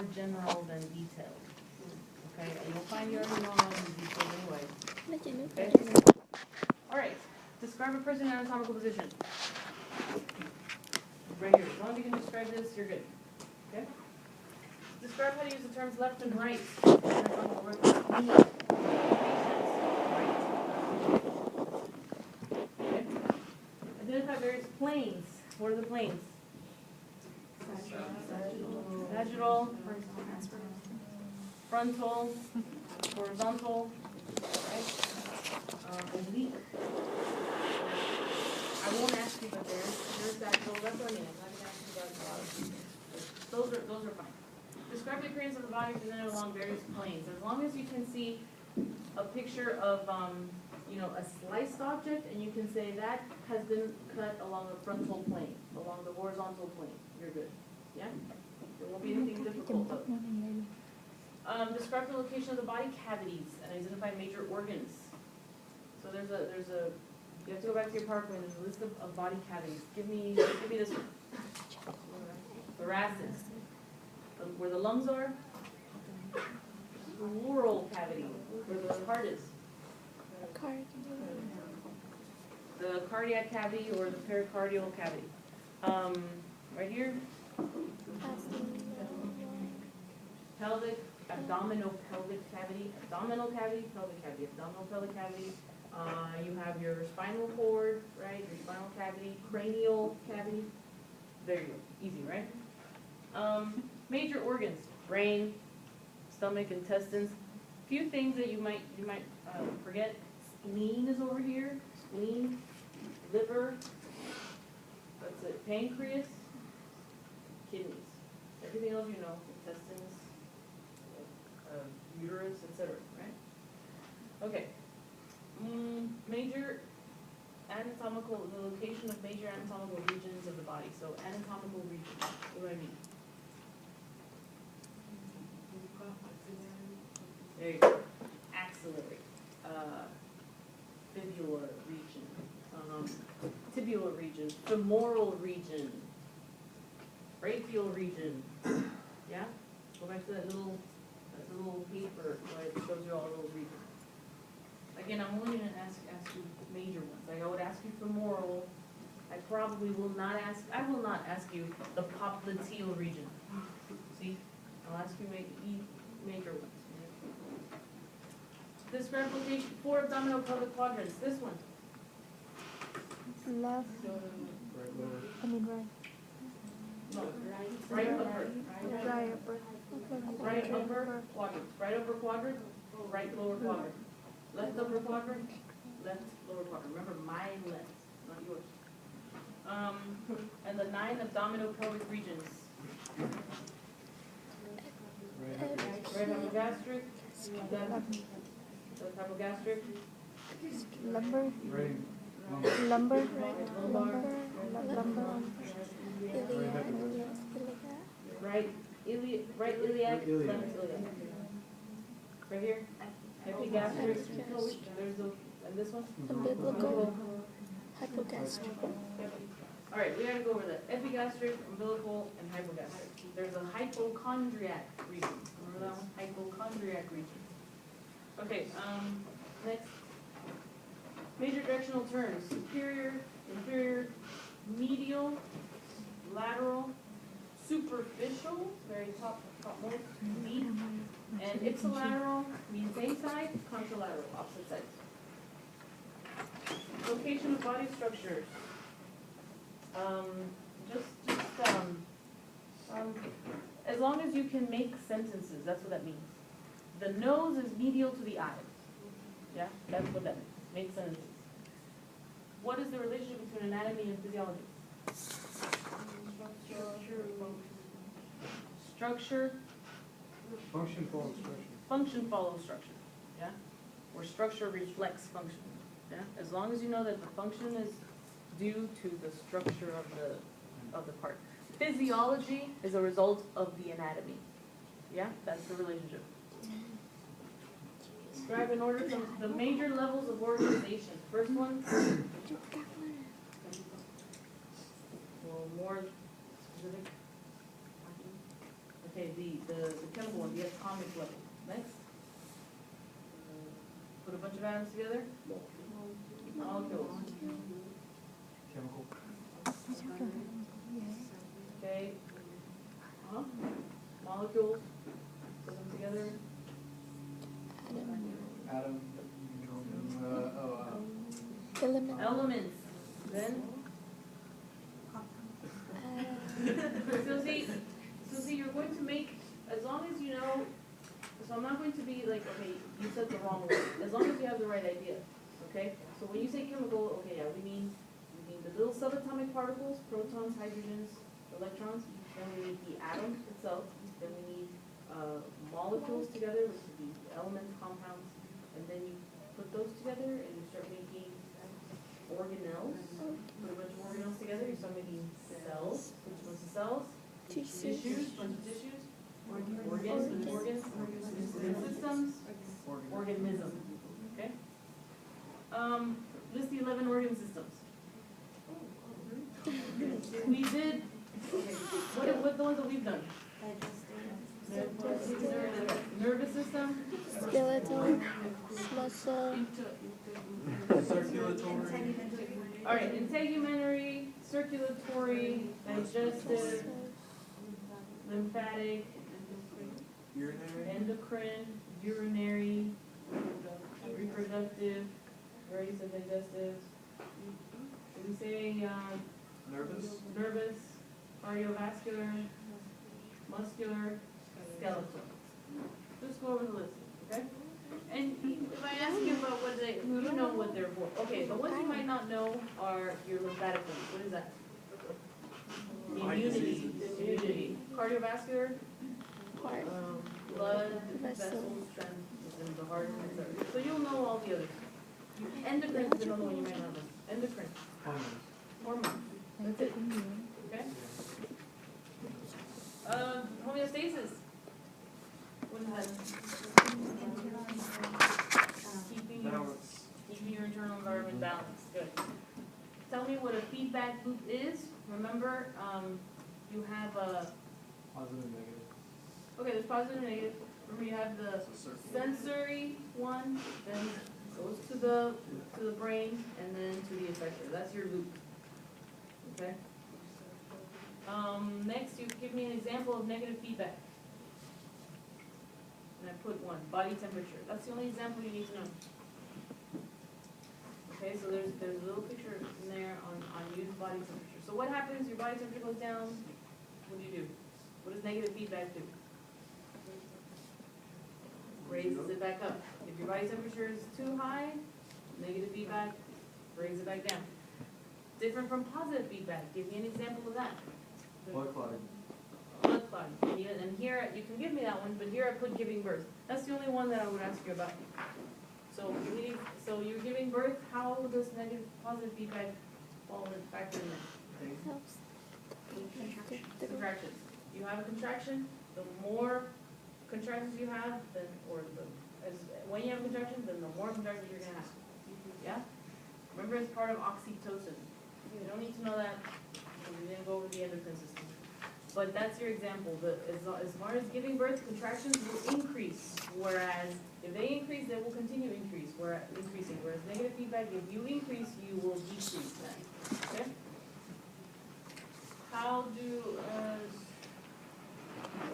more general than detailed. Okay, and you'll find you already know all these details anyway. Okay? All right, describe a person in anatomical position. Right here, as long as you can describe this, you're good. Okay? Describe how to use the terms left and right. Anatomical knee. Right. Okay. Identify various planes. What are the planes? Sagittal, frontal, horizontal, right? Oblique. I won't ask you, but there's sagittal. That's what I mean. I'm not going to ask you about a lot of things. Those are fine. Describe the appearance of the body presented along various planes. As long as you can see a picture of, a sliced object, and you can say that has been cut along the frontal plane, along the horizontal plane, you're good. Yeah? There won't be anything difficult though. Describe the location of the body cavities and identify major organs. So there's a, you have to go back to your PowerPoint. There's a list of body cavities. Give me this one. Thoracic. Where the lungs are. Pleural cavity, where the heart is. The cardiac cavity or the pericardial cavity. Right here. Pelvic, abdominopelvic cavity, abdominal cavity, pelvic cavity, abdominopelvic cavity. You have your spinal cord, right? Your spinal cavity, cranial cavity. There you go. Easy, right? Major organs: brain, stomach, intestines. Few things that you might forget. Spleen is over here. Spleen, liver. That's it. Pancreas, kidneys. Everything else you know. Intestines, uterus, etc. Right? Okay. Major anatomical, the location of major anatomical regions of the body. So anatomical regions. What do I mean? There you go. Axillary, fibular region, tibial region, femoral region, brachial region. Yeah? Go back to that little paper where it shows you all those regions. Again, I'm only going to ask you major ones. Like I would ask you femoral. I will not ask you the popliteal region. See? I'll ask you major ones. Describe location 4 abdominal pelvic quadrants. This one. Left. Right. No, right upper. Right upper. Right upper quadrant. Right upper quadrant, right lower quadrant. Left upper quadrant, left lower quadrant. Remember, my left, not yours. And the 9 abdominal pelvic regions. Right hypogastric. Left hypogastric. Lumbar. Right iliac, left iliac. Right here. Epigastric. There's and this one? Umbilical. Hypogastric. All right, we got to go over that. Epigastric, umbilical, and hypogastric. There's a hypochondriac region. Remember that one? Hypochondriac region. Okay, next. Major directional terms: superior, inferior, medial, lateral, superficial, very topmost, deep, and ipsilateral means same side, contralateral, opposite sides. Location of body structures. As long as you can make sentences, that's what that means. The nose is medial to the eye. Yeah, that's what that means. Make sentences. What is the relationship between anatomy and physiology? Structure. Function follows structure. Function follows structure. Yeah? Or structure reflects function. Yeah? As long as you know that the function is due to the structure of the part. Physiology is a result of the anatomy. Yeah? That's the relationship. Describe in order the major levels of organization. First one. Well, more specific. Okay, Okay, the chemical one, the atomic level. Next. Put a bunch of atoms together. Molecules. Chemical. Okay. Huh? Molecules. Put them together. Atom. Element. Elements. Then. So see, you're going to make, as long as you know, so I'm not going to be like, okay, you said the wrong word, as long as you have the right idea, okay? So when you say chemical, okay, yeah, we mean the little subatomic particles, protons, hydrogens, electrons, then we need the atom itself, then we need molecules together, which would be elements, compounds, and then you put those together and you start making organelles, put a bunch of organelles together, you start making cells, which ones are cells? Tissues, bunch of tissues, organs, systems, organisms, okay? List the 11 organ systems. We did, okay, what the ones that we've done? Nervous system, Skeletal. Muscle. Circulatory. all right, integumentary, circulatory, digestive, lymphatic, Urinary. endocrine, urinary, reproductive, already said digestive. Did we say, Nervous. nervous, cardiovascular, muscular, skeletal? Just go over the list, okay? And if I ask you about what they, you know what they're for. Okay, the ones you might not know are your lymphatic ones. What is that? Immunity. Cardiovascular, Heart. blood, Vessel. vessel strength, and the heart, etc. So you'll know all the others. Endocrine is another one you might not know. Endocrine, Hormones. hormone, that's it, okay? Homeostasis. What is that? Balance. Keeping your internal environment balanced, good. Tell me what a feedback loop is. Remember, you have a, Positive, negative. okay, there's positive and negative. Remember you have the So circle. sensory one, then goes to the brain, and then to the effector. That's your loop. Okay? Next, you give me an example of negative feedback. And I put one, body temperature. That's the only example you need to know. Okay, so there's a little picture in there on use body temperature. So what happens, your body temperature goes down, what do? What does negative feedback do? Raises it back up. If your body temperature is too high, negative feedback brings it back down. Different from positive feedback. Give me an example of that. Blood clotting. Blood clotting. And here, you can give me that one, but here I put giving birth. That's the only one that I would ask you about. So you're giving birth, how does negative, positive feedback fall in factor in there? Helps. Contractions. You have a contraction, the more contractions you have, then, when you have a contraction, then the more contractions you're gonna have. Yeah? Remember, it's part of oxytocin. You don't need to know that, because we didn't go over the endocrine system. But that's your example. As far as giving birth, contractions will increase, whereas if they increase, they will continue increasing. Whereas negative feedback, if you increase, you will decrease then. Okay? How do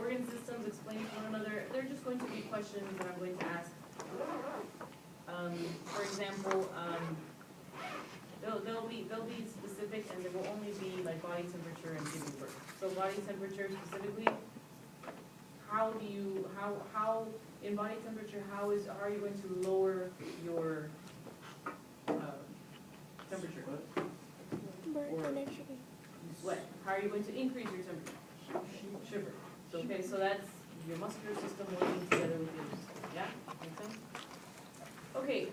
organ systems explain to one another? They're just going to be questions that I'm going to ask. For example, they'll be specific, and they will only be like body temperature and giving birth. So body temperature specifically, how in body temperature, how are you going to lower your temperature? Burn energy. Sweat. How are you going to increase your temperature? Shiver. So, okay, so that's your muscular system working together with your system. Yeah? Make sense? Okay,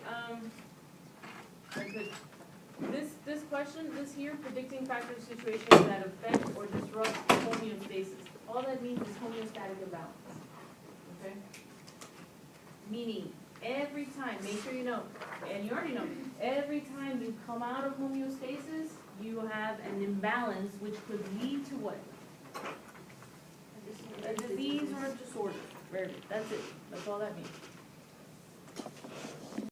this question, this here, predicting factors, situations that affect or disrupt homeostasis. All that means is homeostatic imbalance. Okay? Meaning, every time, make sure you know, and you already know, every time you come out of homeostasis, you have an imbalance which could lead to what? A disease disorder. Very good, that's it, that's all that means.